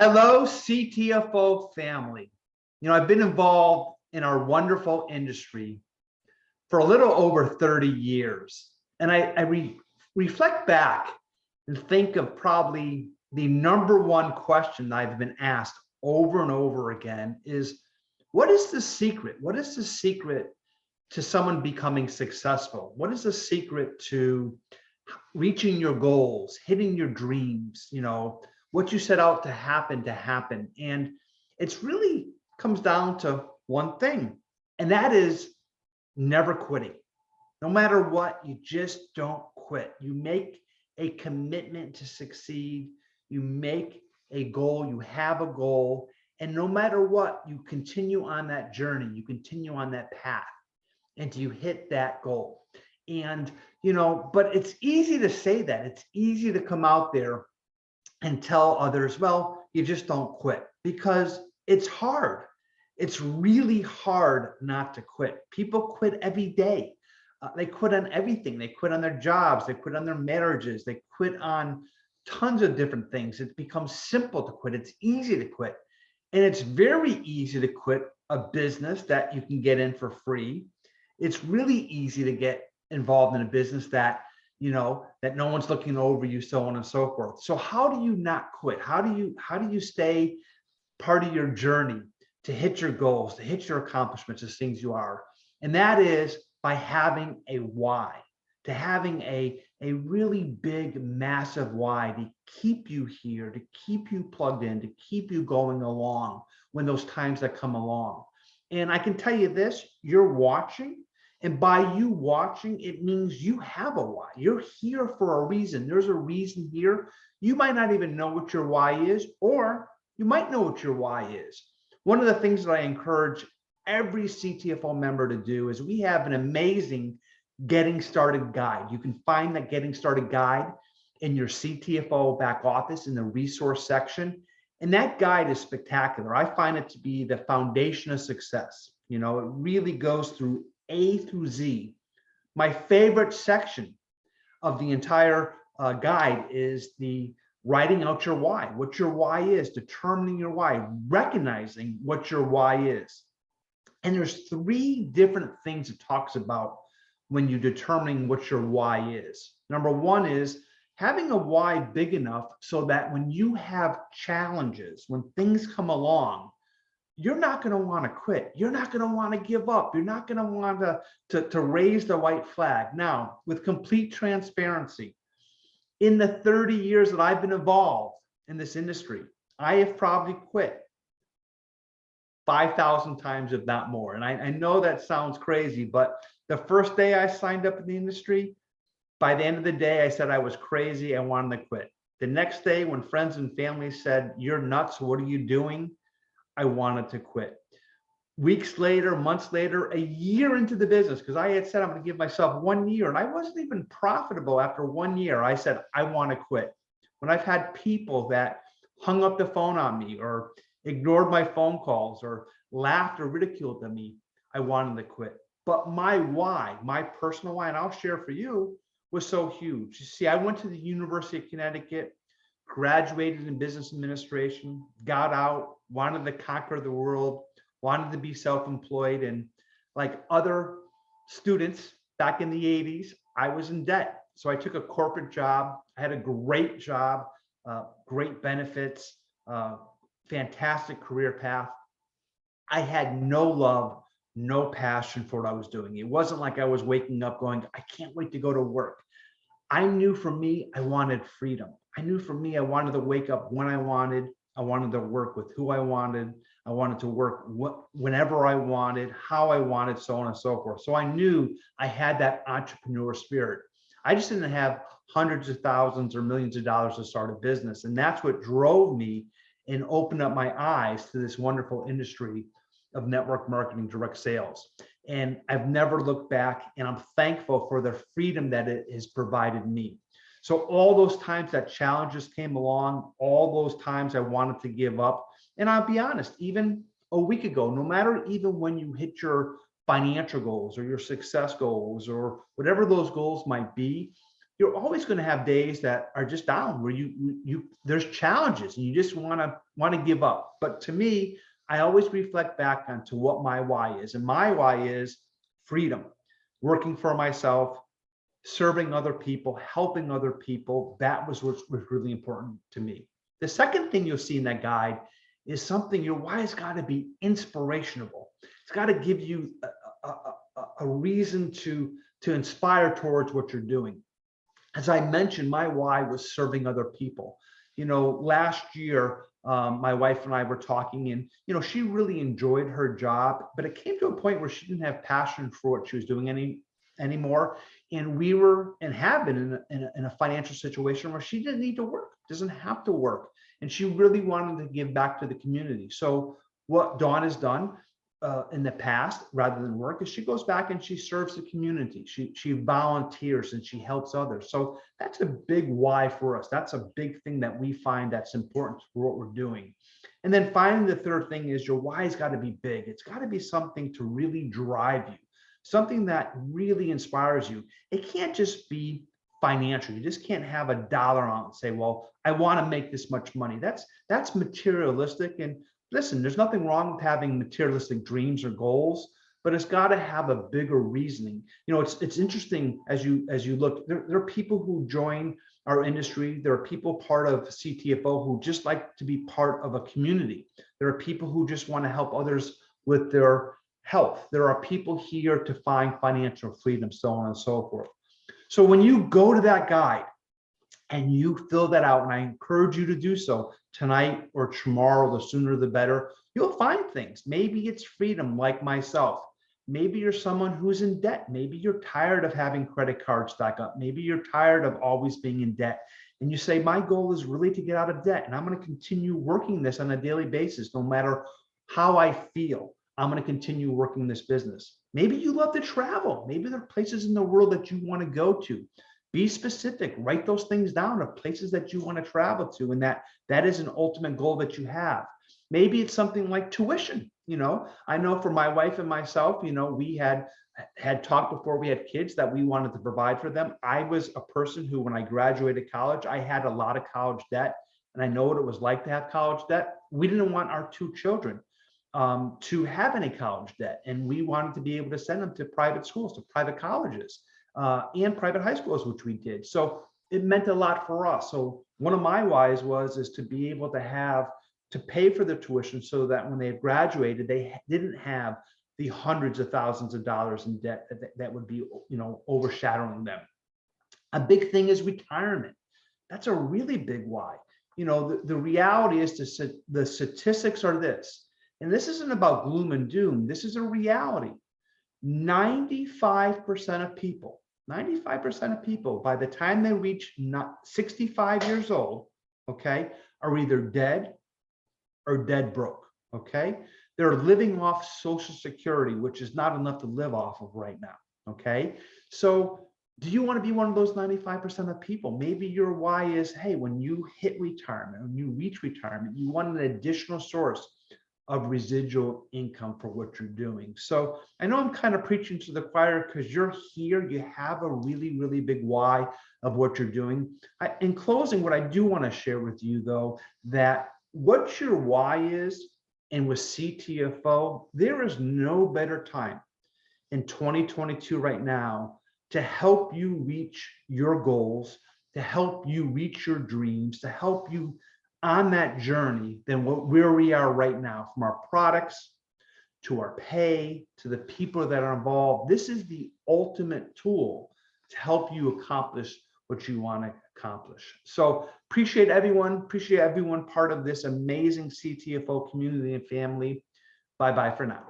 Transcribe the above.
Hello, CTFO family. I've been involved in our wonderful industry for a little over 30 years. And I reflect back and think of probably the number one question I've been asked over and over again is, what is the secret? What is the secret to someone becoming successful? What is the secret to reaching your goals, hitting your dreams, what you set out to happen. And it's really comes down to one thing, and that is never quitting. No matter what, you just don't quit. You make a commitment to succeed. You make a goal, you have a goal, and no matter what, you continue on that journey, you continue on that path until you hit that goal. And but it's easy to say that. It's easy to come out there and tell others, well, you just don't quit, because it's hard. It's really hard not to quit. People quit every day. They quit on everything. They quit on their jobs. They quit on their marriages. They quit on tons of different things. It becomes simple to quit. It's easy to quit. And it's very easy to quit a business that you can get in for free. It's really easy to get involved in a business that that no one's looking over you, so on and so forth. So how do you not quit? How do you stay part of your journey to hit your goals, to hit your accomplishments, as things you are? And that is by having a why, to having a really big, massive why to keep you here, to keep you plugged in, to keep you going along when those times that come along. And I can tell you this, you're watching. And by you watching, it means you have a why. You're here for a reason. There's a reason here. You might not even know what your why is, or you might know what your why is. One of the things that I encourage every CTFO member to do is we have an amazing Getting Started guide. You can find that Getting Started guide in your CTFO back office in the resource section. And that guide is spectacular. I find it to be the foundation of success. It really goes through A through Z. My favorite section of the entire guide is the writing out your why, what your why is, determining your why, recognizing what your why is. And there's 3 different things it talks about when you're determining what your why is. Number 1 is having a why big enough so that when you have challenges, when things come along, you're not going to want to quit. You're not going to want to give up. You're not going to want to raise the white flag. Now, with complete transparency, in the 30 years that I've been involved in this industry, I have probably quit 5,000 times, if not more. And I know that sounds crazy, but the first day I signed up in the industry, by the end of the day, I said I was crazy. I wanted to quit. The next day, when friends and family said, "You're nuts, what are you doing?" I wanted to quit. Weeks later, months later, a year into the business, because I had said I'm going to give myself 1 year, and I wasn't even profitable after 1 year. I said, I want to quit. When I've had people that hung up the phone on me or ignored my phone calls or laughed or ridiculed at me, I wanted to quit. But my why, my personal why, and I'll share for you, was so huge. You see, I went to the University of Connecticut, graduated in business administration, got out, wanted to conquer the world, wanted to be self-employed. And like other students back in the 80s, I was in debt. So I took a corporate job. I had a great job, great benefits, fantastic career path. I had no love, no passion for what I was doing. It wasn't like I was waking up going, I can't wait to go to work. I knew for me, I wanted freedom. I knew for me, I wanted to wake up when I wanted. I wanted to work with who I wanted. I wanted to work whenever I wanted, how I wanted, so on and so forth. So I knew I had that entrepreneur spirit. I just didn't have hundreds of thousands or millions of dollars to start a business. And that's what drove me and opened up my eyes to this wonderful industry of network marketing, direct sales. And I've never looked back, and I'm thankful for the freedom that it has provided me. So all those times that challenges came along, all those times I wanted to give up. And I'll be honest, even a week ago, no matter even when you hit your financial goals or your success goals or whatever those goals might be, you're always going to have days that are just down where there's challenges and you just want to give up. But to me, I always reflect back onto what my why is. And my why is freedom, working for myself, serving other people, helping other people. That was what was really important to me. The second thing you'll see in that guide is something, your why has got to be inspirational. It's got to give you a reason to inspire towards what you're doing. As I mentioned, my why was serving other people. Last year, my wife and I were talking, and she really enjoyed her job, but it came to a point where she didn't have passion for what she was doing anymore. And we were and have been in a financial situation where she didn't need to work, doesn't have to work, and she really wanted to give back to the community. So what Dawn has done in the past, rather than work, is she goes back and she serves the community. She volunteers and she helps others. So that's a big why for us. That's a big thing that we find that's important for what we're doing. And then finally, the third thing is your why has got to be big. It's got to be something to really drive you, something that really inspires you. It can't just be financial. You just can't have a dollar on it and say, well, I want to make this much money. That's materialistic. And listen, there's nothing wrong with having materialistic dreams or goals, but it's got to have a bigger reasoning. It's interesting as you look, there are people who join our industry. There are people part of CTFO who just like to be part of a community. There are people who just want to help others with their health. There are people here to find financial freedom, so on and so forth. So when you go to that guide and you fill that out, and I encourage you to do so tonight or tomorrow, the sooner the better, you'll find things. Maybe it's freedom, like myself. Maybe you're someone who's in debt. Maybe you're tired of having credit cards stack up. Maybe you're tired of always being in debt. And you say, my goal is really to get out of debt. And I'm going to continue working this on a daily basis, no matter how I feel. I'm going to continue working this business. Maybe you love to travel. Maybe there are places in the world that you want to go to. Be specific, write those things down of places that you want to travel to, and that is an ultimate goal that you have. Maybe it's something like tuition. I know for my wife and myself, we had talked before we had kids that we wanted to provide for them. I was a person who, when I graduated college, I had a lot of college debt, and I know what it was like to have college debt. We didn't want our two children to have any college debt, and we wanted to be able to send them to private schools, to private colleges, and private high schools, which we did. So it meant a lot for us. So one of my whys is to be able to pay for the tuition so that when they graduated, they didn't have the hundreds of thousands of dollars in debt that would be, overshadowing them. A big thing is retirement. That's a really big why. The reality is the statistics are this, and this isn't about gloom and doom. This is a reality. 95% of people, by the time they reach 65 years old, okay, are either dead or dead broke, okay? They're living off Social Security, which is not enough to live off of right now, okay? So do you want to be one of those 95% of people? Maybe your why is, hey, when you hit retirement, when you reach retirement, you want an additional source of residual income for what you're doing. So I know I'm kind of preaching to the choir because you're here, you have a really, really big why of what you're doing. In closing, what I do want to share with you though, that what your why is, and with CTFO, there is no better time in 2022 right now to help you reach your goals, to help you reach your dreams, to help you on that journey than where we are right now, from our products to our pay to the people that are involved. This is the ultimate tool to help you accomplish what you want to accomplish. So appreciate everyone part of this amazing CTFO community and family. Bye-bye for now.